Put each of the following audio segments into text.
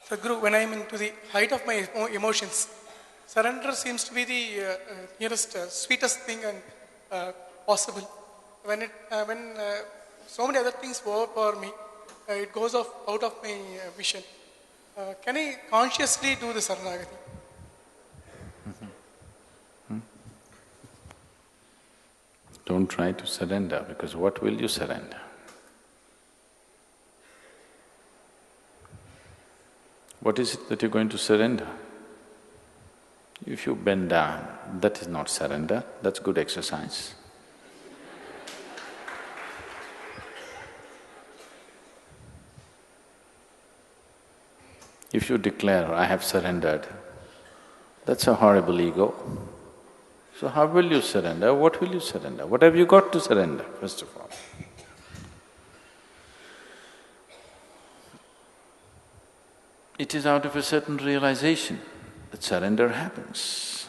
Sadhguru, when I am into the height of my emotions, surrender seems to be the nearest, sweetest thing and possible. When so many other things overpower me, it goes off out of my vision. Can I consciously do the Saranagati? Don't try to surrender, because what will you surrender? What is it that you're going to surrender? If you bend down, that is not surrender, that's good exercise. If you declare, I have surrendered, that's a horrible ego. So how will you surrender? What will you surrender? What have you got to surrender, first of all? It is out of a certain realization that surrender happens.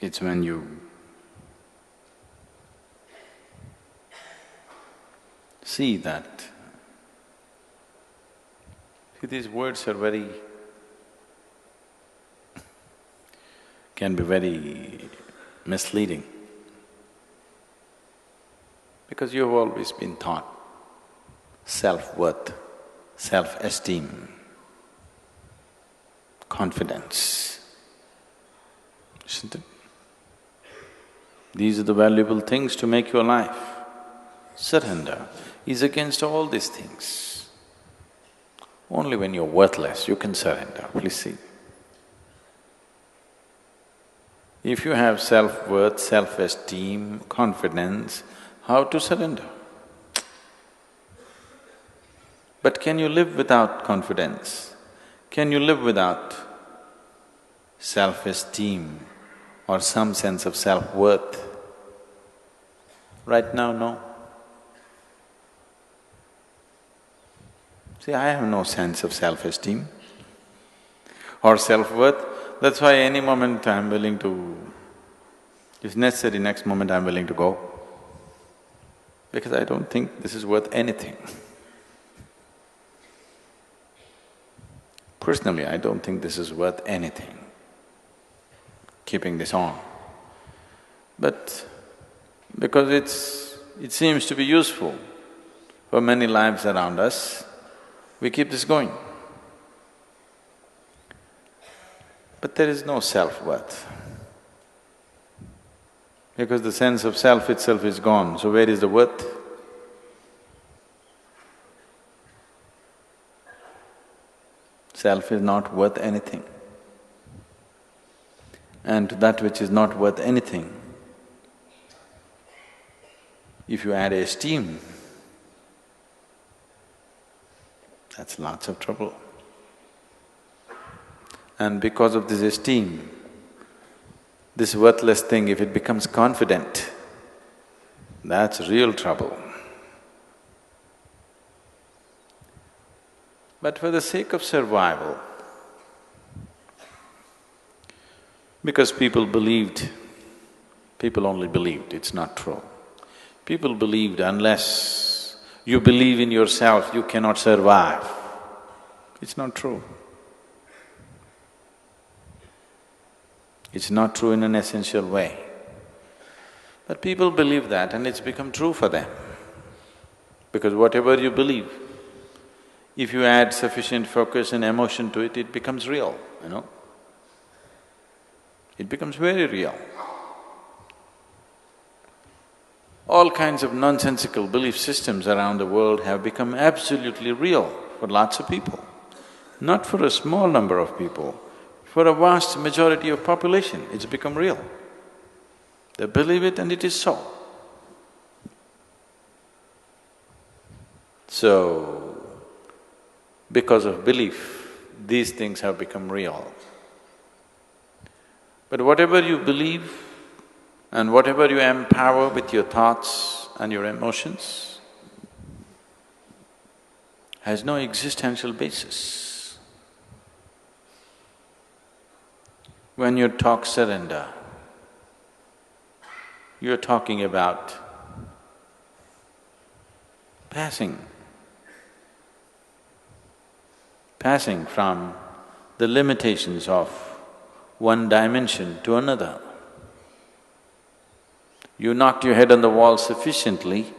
It's when you see that… See, these words are can be very misleading, because you've always been taught self-worth, self-esteem, confidence, isn't it? These are the valuable things to make your life. Surrender is against all these things. Only when you're worthless, you can surrender, please see. If you have self-worth, self-esteem, confidence, how to surrender? But can you live without confidence? Can you live without self-esteem or some sense of self-worth? Right now, no. See, I have no sense of self-esteem or self-worth. That's why any moment I'm willing to… if necessary, next moment I'm willing to go, because I don't think this is worth anything. Personally, I don't think this is worth anything, keeping this on. But because it seems to be useful for many lives around us, we keep this going. But there is no self-worth, because the sense of self itself is gone, so where is the worth? Self is not worth anything. And to that which is not worth anything, if you add esteem, that's lots of trouble. And because of this esteem, this worthless thing, if it becomes confident, that's real trouble. But for the sake of survival, because people believed, people only believed, it's not true. People believed unless you believe in yourself, you cannot survive. It's not true. It's not true in an essential way. But people believe that and it's become true for them. Because whatever you believe, if you add sufficient focus and emotion to it, it becomes real, you know. It becomes very real. All kinds of nonsensical belief systems around the world have become absolutely real for lots of people. Not for a small number of people, for a vast majority of population, it's become real. They believe it and it is so. So, because of belief, these things have become real. But whatever you believe and whatever you empower with your thoughts and your emotions has no existential basis. When you talk surrender, you're talking about passing passing from the limitations of one dimension to another. You knocked your head on the wall sufficiently,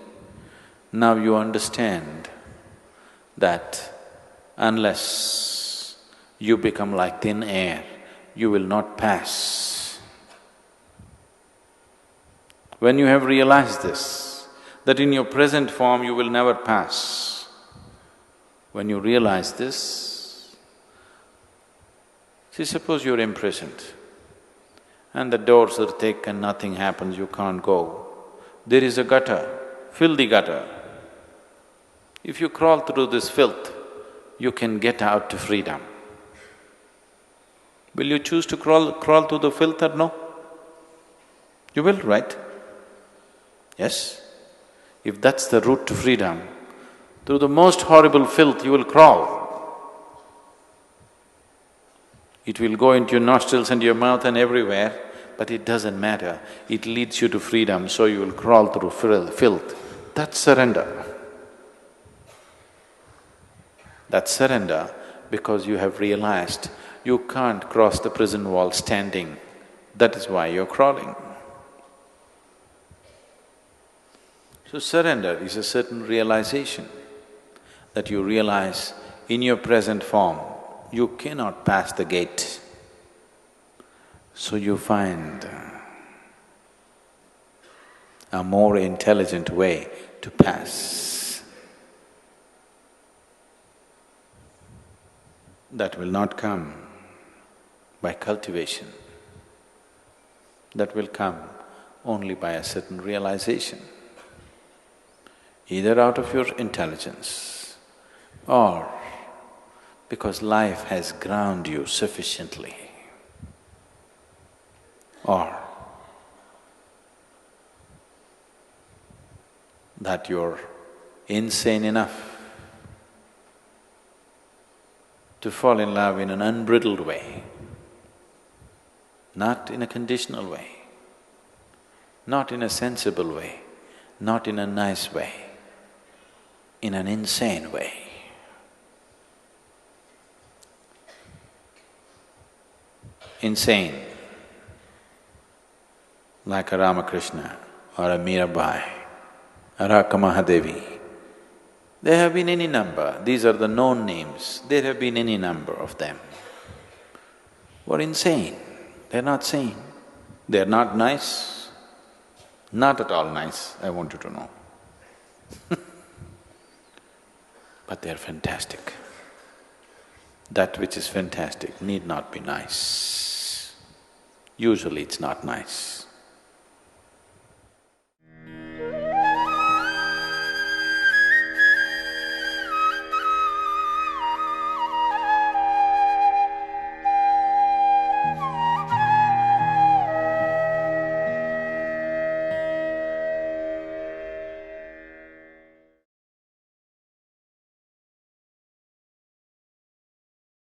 now you understand that unless you become like thin air, you will not pass. When you have realized this, that in your present form you will never pass, when you realize this, see, suppose you're imprisoned and the doors are thick and nothing happens, you can't go. There is a gutter, filthy gutter. If you crawl through this filth, you can get out to freedom. Will you choose to crawl through the filth or no? You will, right? Yes? If that's the route to freedom, through the most horrible filth you will crawl. It will go into your nostrils and your mouth and everywhere, but it doesn't matter. It leads you to freedom, so you will crawl through filth. That's surrender. That's surrender because you have realized you can't cross the prison wall standing. That is why you're crawling. So surrender is a certain realization that you realize in your present form, you cannot pass the gate. So you find a more intelligent way to pass. That will not come by cultivation. That will come only by a certain realization, either out of your intelligence or because life has ground you sufficiently, or that you're insane enough to fall in love in an unbridled way, not in a conditional way, not in a sensible way, not in a nice way, in an insane way. Insane, like a Ramakrishna or a Mirabai or a Mahadevi. There have been any number, these are the known names, there have been any number of them who are insane. They're not sane, they're not nice, not at all nice, I want you to know. But they're fantastic. That which is fantastic need not be nice. Usually it's not nice.